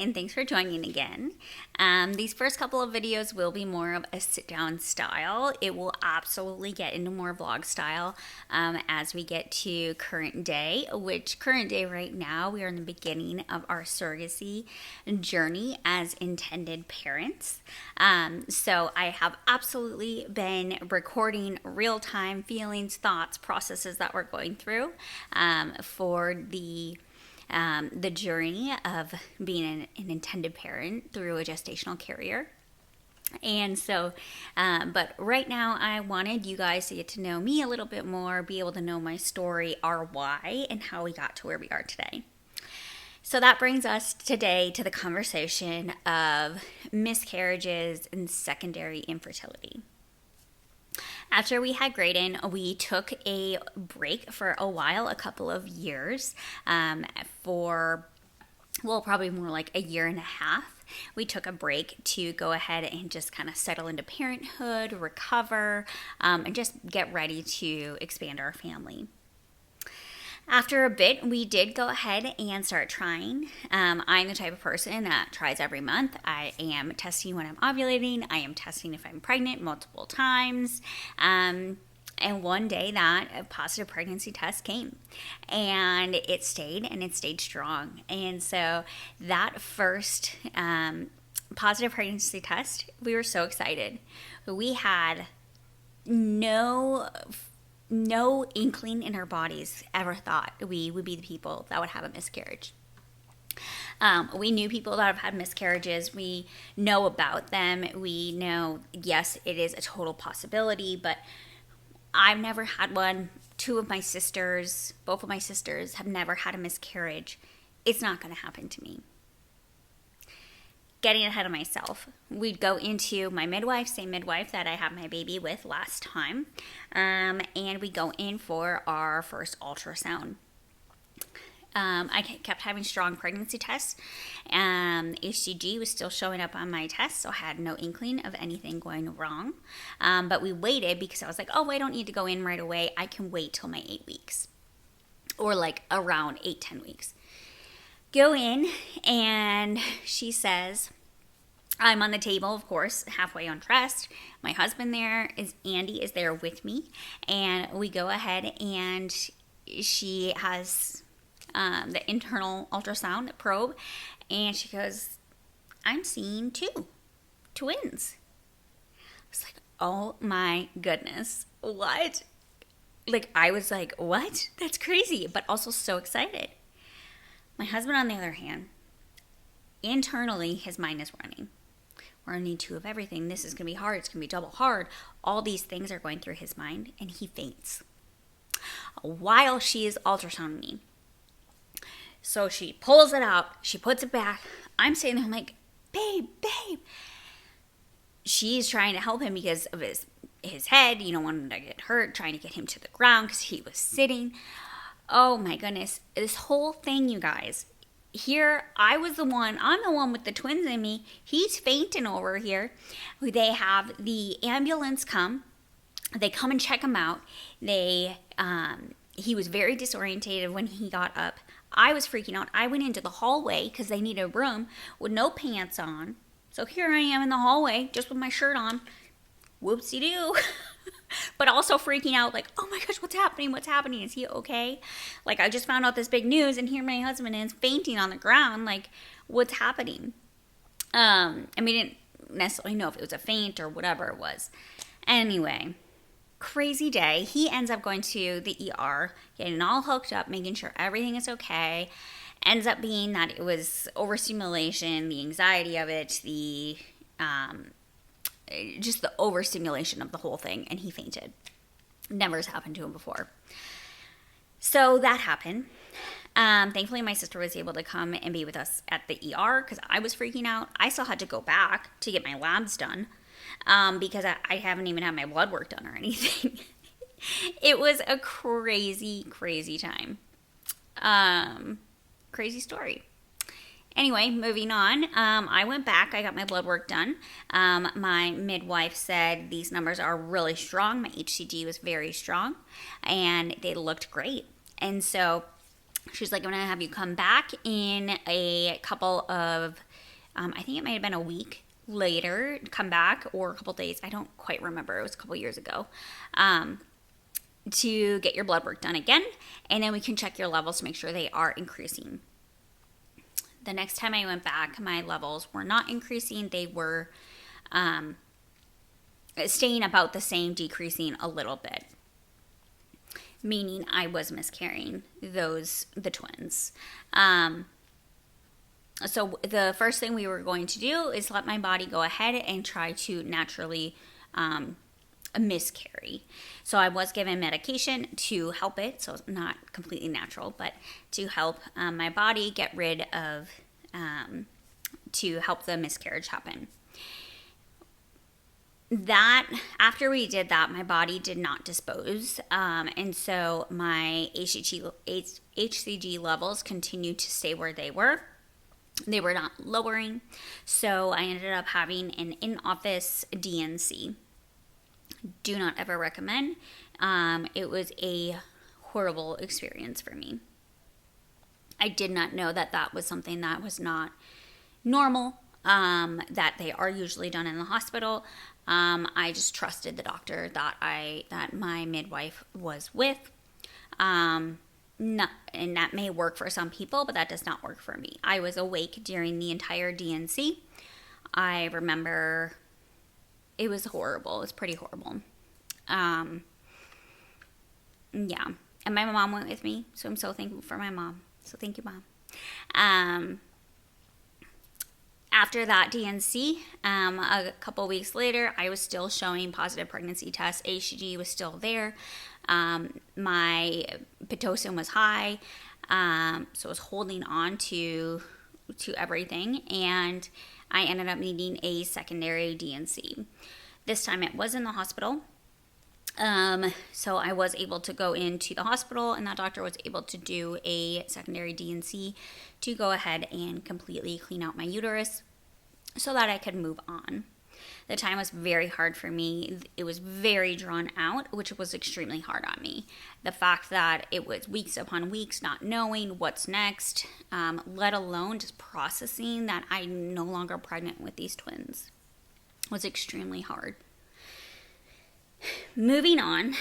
and thanks for joining again. These first couple of videos will be more of a sit-down style. It will absolutely get into more vlog style as we get to current day, which current day right now, we are in the beginning of our surrogacy journey as intended parents. So I have absolutely been recording real-time feelings, thoughts, processes that we're going through for the journey of being an intended parent through a gestational carrier. And so, but right now I wanted you guys to get to know me a little bit more, be able to know my story, our why, and how we got to where we are today. So that brings us today to the conversation of miscarriages and secondary infertility. After we had Graydon, we took a break for a while, a couple of years, probably more like a year and a half. We took a break to go ahead and just kind of settle into parenthood, recover, and just get ready to expand our family. After a bit, we did go ahead and start trying. I'm the type of person that tries every month. I am testing when I'm ovulating. I am testing if I'm pregnant multiple times. And one day that positive pregnancy test came, and it stayed strong. And so that first positive pregnancy test, we were so excited. We had no inkling in our bodies ever thought we would be the people that would have a miscarriage. We knew people that have had miscarriages. We know about them. We know, yes, it is a total possibility, but I've never had one. Both of my sisters have never had a miscarriage. It's not going to happen to me. Getting ahead of myself, we'd go into my midwife, same midwife that I had my baby with last time, and we go in for our first ultrasound. I kept having strong pregnancy tests. HCG was still showing up on my test, so I had no inkling of anything going wrong. But we waited because I was like, I don't need to go in right away. I can wait till my 8 weeks, or like around 8-10 weeks. Go in, and she says, I'm on the table, of course, halfway undressed. My husband Andy is there with me, and we go ahead, and she has the internal ultrasound probe, and she goes, I'm seeing 2 twins. I was like, oh my goodness, what? I was like, what? That's crazy, but also so excited. My husband, on the other hand, internally, his mind is running. We're going to need 2 of everything. This is going to be hard. It's going to be double hard. All these things are going through his mind, and he faints while she is ultrasounding me. So she pulls it out. She puts it back. I'm sitting there. I'm like, babe. She's trying to help him because of his head, wanting to get hurt, trying to get him to the ground because he was sitting. Oh my goodness. This whole thing, you guys. Here, I'm the one with the twins in me. He's fainting over here. They have the ambulance come. They come and check him out. He was very disorientated when he got up. I was freaking out. I went into the hallway because they need a room with no pants on. So here I am in the hallway just with my shirt on. Whoopsie-doo. But also freaking out, like, oh my gosh, what's happening? Is he okay? I just found out this big news, and here my husband is fainting on the ground. What's happening? We didn't necessarily know if it was a faint or whatever it was. Anyway, crazy day. He ends up going to the ER, getting all hooked up, making sure everything is okay. Ends up being that it was overstimulation, the anxiety of it, just the overstimulation of the whole thing, and he fainted. Never has happened to him before. So that happened. Thankfully, my sister was able to come and be with us at the ER because I was freaking out. I still had to go back to get my labs done because I haven't even had my blood work done or anything. It was a crazy, crazy time. Crazy story. Anyway, moving on, I went back. I got my blood work done. My midwife said these numbers are really strong. My HCG was very strong, and they looked great. And so she's like, I'm going to have you come back in a couple of I think it might have been a week later, come back, or a couple days. I don't quite remember. It was a couple years ago. To get your blood work done again, and then we can check your levels to make sure they are increasing. The next time I went back, my levels were not increasing. They were staying about the same, decreasing a little bit, meaning I was miscarrying the twins. So the first thing we were going to do is let my body go ahead and try to naturally miscarry. So I was given medication to help it, so not completely natural, but to help my body get rid of, to help the miscarriage happen. That, after we did that, my body did not dispose, and so my HCG levels continued to stay where they were. They were not lowering, so I ended up having an in-office DNC. Do not ever recommend. It was a horrible experience for me. I did not know that that was something that was not normal, that they are usually done in the hospital. I just trusted the doctor that my midwife was with. And that may work for some people, but that does not work for me. I was awake during the entire DNC. I remember it was horrible. It was pretty horrible. Yeah. And my mom went with me, so I'm so thankful for my mom. So thank you, Mom. After that DNC, a couple weeks later, I was still showing positive pregnancy tests. HCG was still there. My Pitocin was high, so I was holding on to everything, and I ended up needing a secondary DNC. This time it was in the hospital. So I was able to go into the hospital, and that doctor was able to do a secondary DNC to go ahead and completely clean out my uterus so that I could move on. The time was very hard for me. It was very drawn out, which was extremely hard on me. The fact that it was weeks upon weeks not knowing what's next, let alone just processing that I'm no longer pregnant with these twins, was extremely hard. Moving on,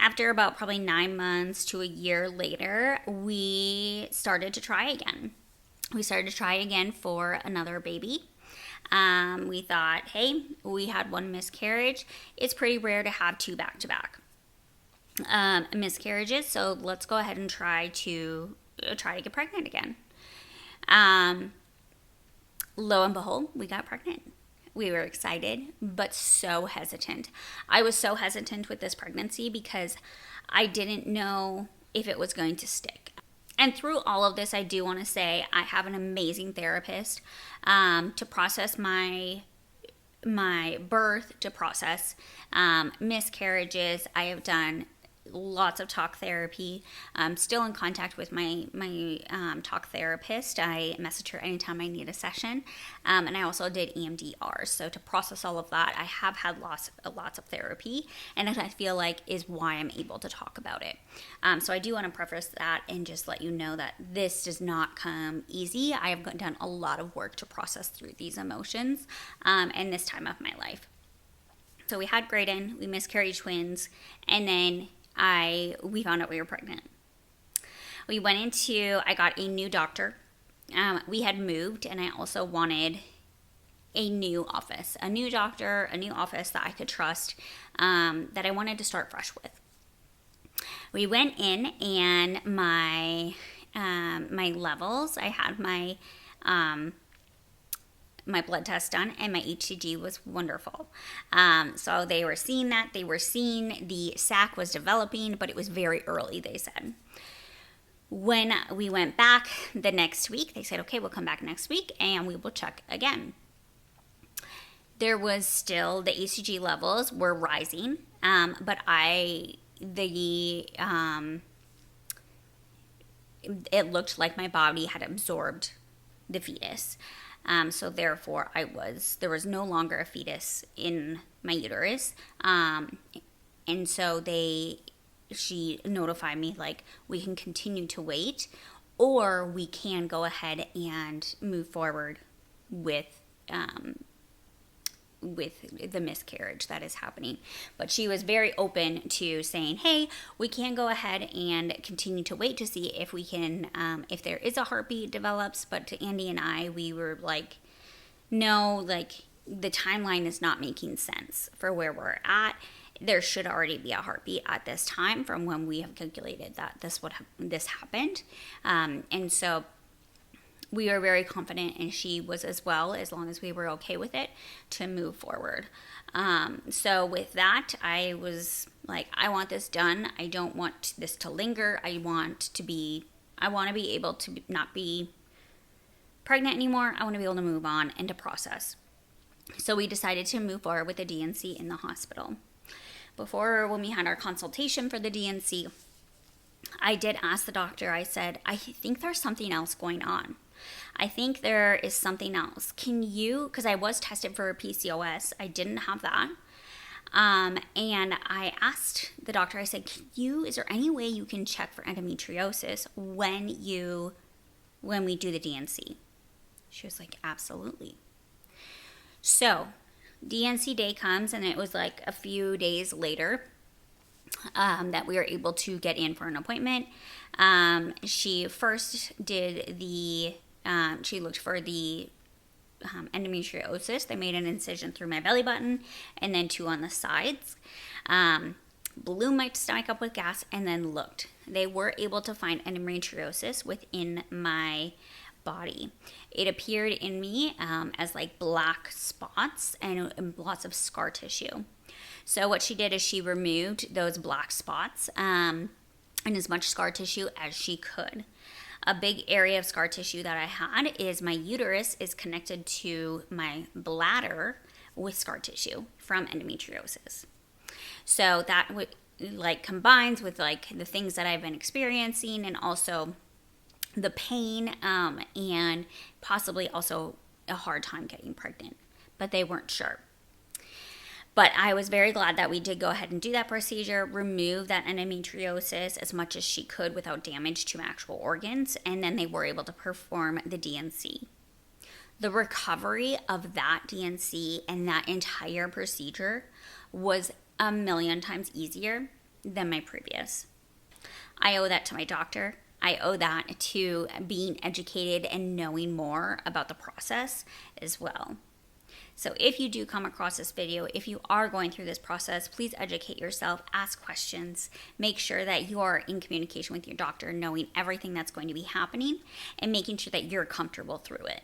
after about probably 9 months to a year later, we started to try again. We started to try again for another baby. We thought, hey, we had one miscarriage. It's pretty rare to have two back-to-back miscarriages, so let's go ahead and try to get pregnant again. Lo and behold, we got pregnant. We were excited, but so hesitant. I was so hesitant with this pregnancy because I didn't know if it was going to stick. And through all of this, I do want to say I have an amazing therapist to process my birth, to process miscarriages. I have done lots of talk therapy. I'm still in contact with my talk therapist. I message her anytime I need a session. And I also did EMDR. So to process all of that, I have had lots of therapy, and that I feel like is why I'm able to talk about it. So I do want to preface that and just let you know that this does not come easy. I have done a lot of work to process through these emotions in this time of my life. So we had Graydon, we miscarried twins, and then we found out we were pregnant. I got a new doctor. We had moved, and I also wanted a new office, a new doctor, a new office that I could trust, that I wanted to start fresh with. We went in, and my levels, I had my blood test done, and my HCG was wonderful. So they were seeing that. They were seeing the sac was developing, but it was very early, they said. When we went back the next week, they said, okay, we'll come back next week, and we will check again. There was still, the HCG levels were rising, but it looked like my body had absorbed the fetus. So therefore there was no longer a fetus in my uterus. And so she notified me, like, we can continue to wait, or we can go ahead and move forward with the miscarriage that is happening. But she was very open to saying, hey, we can go ahead and continue to wait to see if we can, if there is a heartbeat develops. But to Andy and I, we were like, no, like the timeline is not making sense for where we're at. There should already be a heartbeat at this time from when we have calculated that this happened. And so we were very confident, and she was as well, as long as we were okay with it, to move forward. So with that, I was like, I want this done. I don't want this to linger. I want to be able to not be pregnant anymore. I want to be able to move on and to process. So we decided to move forward with the D&C in the hospital. Before, when we had our consultation for the D&C, I did ask the doctor, I said, I think there's something else going on. I think there is something else. Can you, because I was tested for PCOS, I didn't have that. And I asked the doctor, I said, is there any way you can check for endometriosis when we do the D&C? She was like, absolutely. So D&C day comes, and it was like a few days later that we were able to get in for an appointment. She first did she looked for the endometriosis. They made an incision through my belly button and then 2 on the sides. Blew my stomach up with gas and then looked. They were able to find endometriosis within my body. It appeared in me as like black spots and lots of scar tissue. So what she did is she removed those black spots and as much scar tissue as she could. A big area of scar tissue that I had is my uterus is connected to my bladder with scar tissue from endometriosis. So that like combines with like the things that I've been experiencing, and also the pain and possibly also a hard time getting pregnant, but they weren't sure. But I was very glad that we did go ahead and do that procedure, remove that endometriosis as much as she could without damage to actual organs, and then they were able to perform the D&C. The recovery of that D&C and that entire procedure was a million times easier than my previous. I owe that to my doctor. I owe that to being educated and knowing more about the process as well. So if you do come across this video, if you are going through this process, please educate yourself, ask questions, make sure that you are in communication with your doctor, knowing everything that's going to be happening and making sure that you're comfortable through it.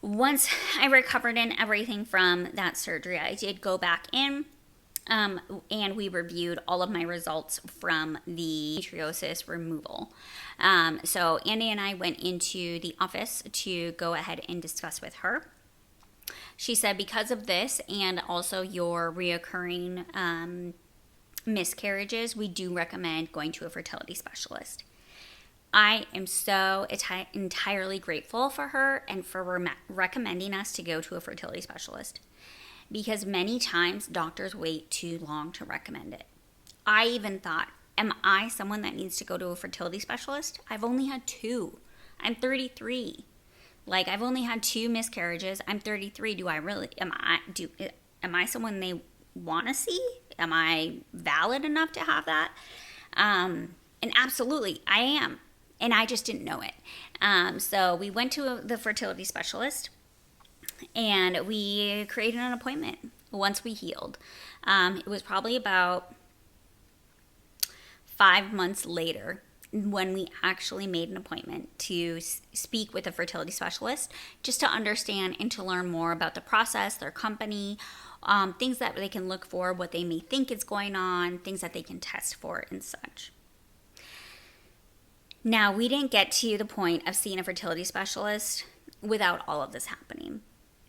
Once I recovered and everything from that surgery, I did go back in and we reviewed all of my results from the endometriosis removal. So Andy and I went into the office to go ahead and discuss with her. She said, because of this and also your reoccurring miscarriages, we do recommend going to a fertility specialist. I am so entirely grateful for her and for recommending us to go to a fertility specialist, because many times doctors wait too long to recommend it. I even thought, am I someone that needs to go to a fertility specialist? I've only had 2. I'm 33. Like, I've only had 2 miscarriages. I'm 33. Am I someone they want to see? Am I valid enough to have that? And absolutely, I am. And I just didn't know it. So we went to the fertility specialist and we created an appointment once we healed. It was probably about 5 months later when we actually made an appointment to speak with a fertility specialist, just to understand and to learn more about the process, their company, things that they can look for, what they may think is going on, things that they can test for and such. Now, we didn't get to the point of seeing a fertility specialist without all of this happening.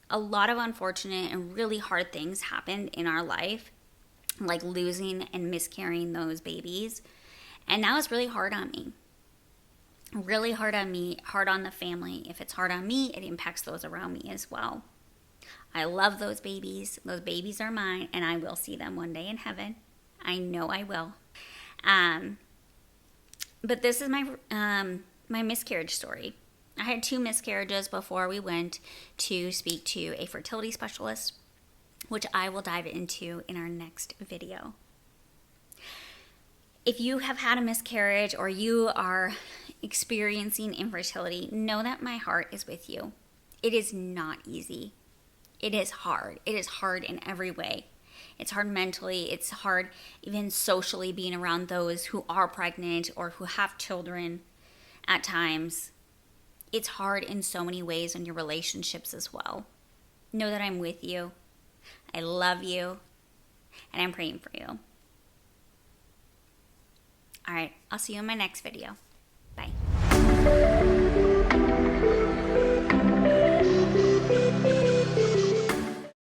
A lot of unfortunate and really hard things happened in our life, like losing and miscarrying those babies. And that was really hard on me. Really hard on me, hard on the family. If it's hard on me, it impacts those around me as well. I love those babies. Those babies are mine, and I will see them one day in heaven. I know I will. But this is my miscarriage story. I had 2 miscarriages before we went to speak to a fertility specialist, which I will dive into in our next video. If you have had a miscarriage or you are experiencing infertility, know that my heart is with you. It is not easy. It is hard. It is hard in every way. It's hard mentally. It's hard even socially, being around those who are pregnant or who have children at times. It's hard in so many ways in your relationships as well. Know that I'm with you. I love you. And I'm praying for you. All right, I'll see you in my next video. Bye.